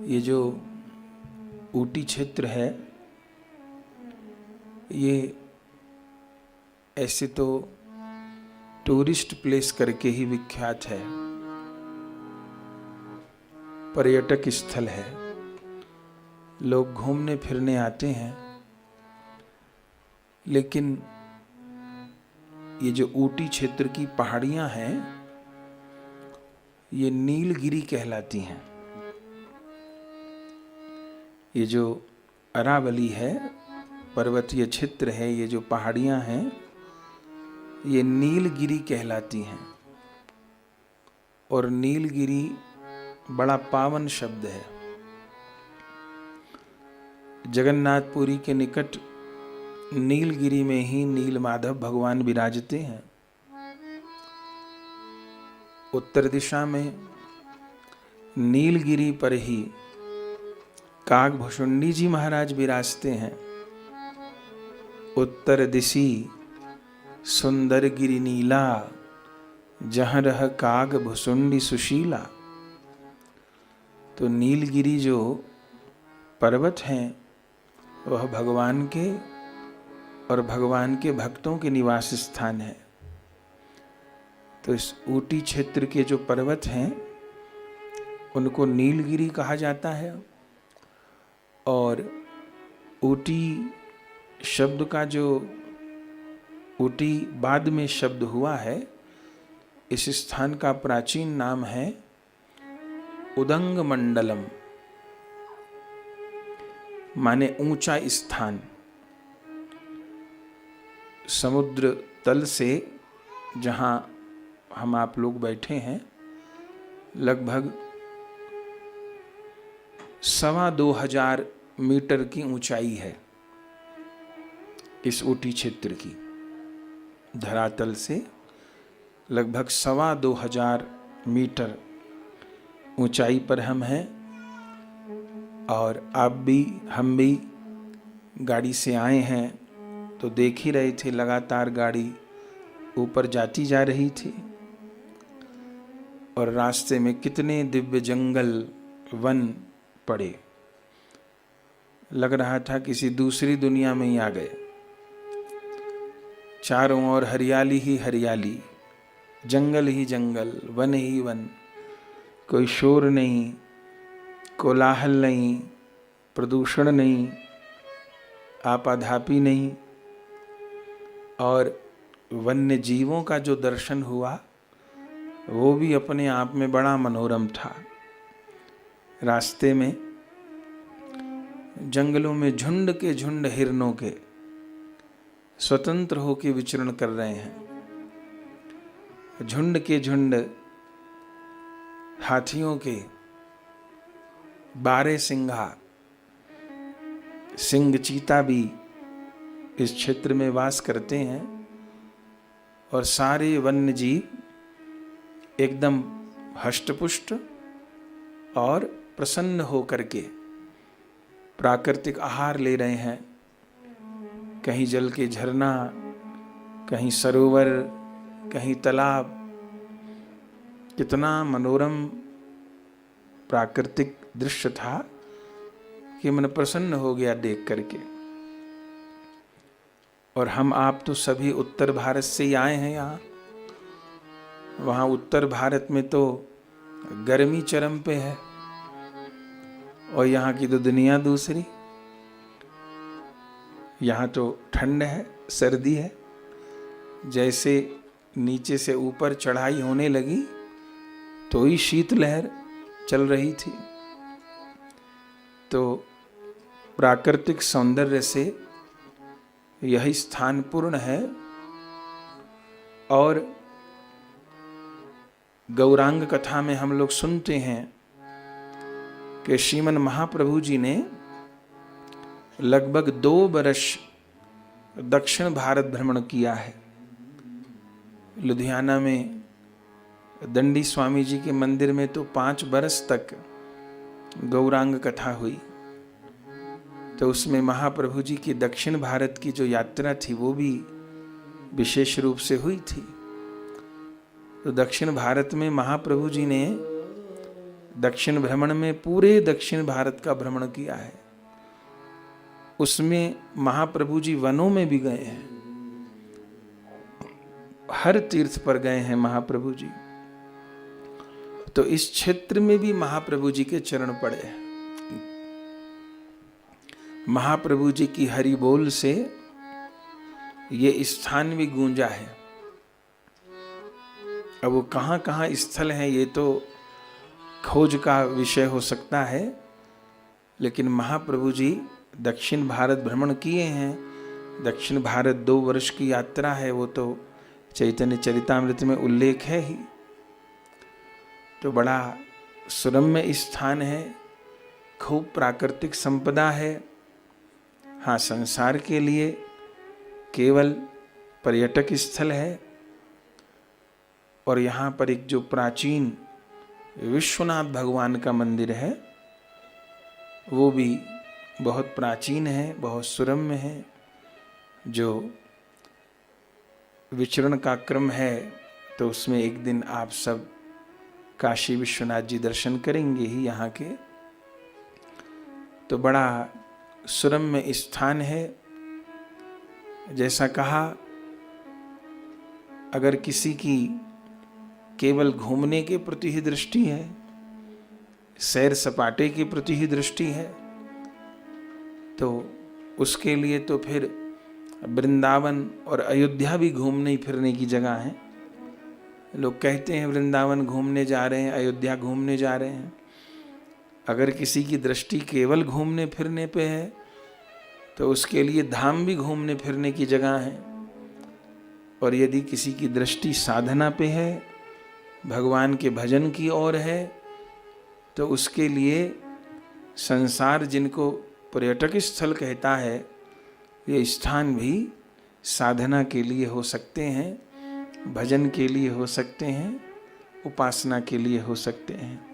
ये जो ऊटी क्षेत्र है, ये ऐसे तो टूरिस्ट प्लेस करके ही विख्यात है, पर्यटक स्थल है, लोग घूमने फिरने आते हैं। लेकिन ये जो ऊटी क्षेत्र की पहाड़ियां हैं, ये नीलगिरी कहलाती हैं। ये जो अरावली है, पर्वतीय क्षेत्र है, ये जो पहाड़ियां हैं, ये नीलगिरी कहलाती हैं। और नीलगिरी बड़ा पावन शब्द है। जगन्नाथपुरी के निकट नीलगिरी में ही नीलमाधव भगवान विराजते हैं। उत्तर दिशा में नीलगिरी पर ही कागभुषुंडी जी महाराज विराजते हैं। उत्तर दिशी सुंदर गिरि नीला, जहाँ रह कागभुषुंडी सुशीला। तो नीलगिरी जो पर्वत हैं, वह भगवान के और भगवान के भक्तों के निवास स्थान है। तो इस ऊटी क्षेत्र के जो पर्वत हैं, उनको नीलगिरी कहा जाता है। और ऊटी शब्द का जो ऊटी बाद में शब्द हुआ है, इस स्थान का प्राचीन नाम है उदंग मंडलम, माने ऊंचा स्थान। समुद्र तल से जहां हम आप लोग बैठे हैं, लगभग 2,2500 मीटर की ऊंचाई है इस ऊटी क्षेत्र की। धरातल से लगभग 2,2500 मीटर ऊंचाई पर हम हैं। और आप भी, हम भी गाड़ी से आए हैं तो देख ही रहे थे, लगातार गाड़ी ऊपर जाती जा रही थी। और रास्ते में कितने दिव्य जंगल वन पड़े, लग रहा था किसी दूसरी दुनिया में ही आ गए। चारों ओर हरियाली ही हरियाली, जंगल ही जंगल, वन ही वन, कोई शोर नहीं, कोलाहल नहीं, प्रदूषण नहीं, आपाधापी नहीं। और वन्य जीवों का जो दर्शन हुआ, वो भी अपने आप में बड़ा मनोरम था। रास्ते में जंगलों में झुंड के झुंड हिरणों के स्वतंत्र होकर विचरण कर रहे हैं। झुंड के झुंड हाथियों के 12 सिंघा, सिंह चीता भी इस क्षेत्र में वास करते हैं। और सारे वन्य जीव एकदम हष्टपुष्ट और प्रसन्न होकर के प्राकृतिक आहार ले रहे हैं। कहीं जल के झरना, कहीं सरोवर, कहीं तालाब। कितना मनोरम प्राकृतिक दृश्य था कि मन प्रसन्न हो गया देख करके। और हम आप तो सभी उत्तर भारत से ही आए हैं यहाँ। वहाँ उत्तर भारत में तो गर्मी चरम पे है, और यहाँ की तो दुनिया दूसरी। यहाँ तो ठंड है, सर्दी है। जैसे नीचे से ऊपर चढ़ाई होने लगी तो ही शीतलहर चल रही थी। तो प्राकृतिक सौंदर्य से यह स्थान पूर्ण है। और गौरांग कथा में हम लोग सुनते हैं कि श्रीमन महाप्रभु जी ने लगभग 2 वर्ष दक्षिण भारत भ्रमण किया है। लुधियाना में दंडी स्वामी जी के मंदिर में तो 5 वर्ष तक गौरांग कथा हुई। तो उसमें महाप्रभु जी की दक्षिण भारत की जो यात्रा थी, वो भी विशेष रूप से हुई थी। तो दक्षिण भारत में महाप्रभु जी ने दक्षिण भ्रमण में पूरे दक्षिण भारत का भ्रमण किया है। उसमें महाप्रभु जी वनों में भी गए हैं, हर तीर्थ पर गए हैं महाप्रभु जी। तो इस क्षेत्र में भी महाप्रभु जी के चरण पड़े हैं। महाप्रभु जी की हरि बोल से ये स्थान भी गूंजा है। अब वो कहाँ कहाँ स्थल है ये तो खोज का विषय हो सकता है, लेकिन महाप्रभु जी दक्षिण भारत भ्रमण किए हैं। दक्षिण भारत 2 वर्ष की यात्रा है, वो तो चैतन्य चरितामृत में उल्लेख है ही। तो बड़ा सुरम्य स्थान है, खूब प्राकृतिक संपदा है। हाँ, संसार के लिए केवल पर्यटक स्थल है। और यहाँ पर एक जो प्राचीन विश्वनाथ भगवान का मंदिर है वो भी बहुत प्राचीन है, बहुत सुरम्य है। जो विचरण का क्रम है तो उसमें एक दिन आप सब काशी विश्वनाथ जी दर्शन करेंगे ही यहाँ के। तो बड़ा सुरम्य स्थान है। जैसा कहा, अगर किसी की केवल घूमने के प्रति ही दृष्टि है, सैर सपाटे के प्रति ही दृष्टि है, तो उसके लिए तो फिर वृंदावन और अयोध्या भी घूमने फिरने की जगह है। लोग कहते हैं वृंदावन घूमने जा रहे हैं, अयोध्या घूमने जा रहे हैं। अगर किसी की दृष्टि केवल घूमने फिरने पे है तो उसके लिए धाम भी घूमने फिरने की जगह है। और यदि किसी की दृष्टि साधना पे है, भगवान के भजन की ओर है, तो उसके लिए संसार जिनको पर्यटक स्थल कहता है, ये स्थान भी साधना के लिए हो सकते हैं, भजन के लिए हो सकते हैं, उपासना के लिए हो सकते हैं।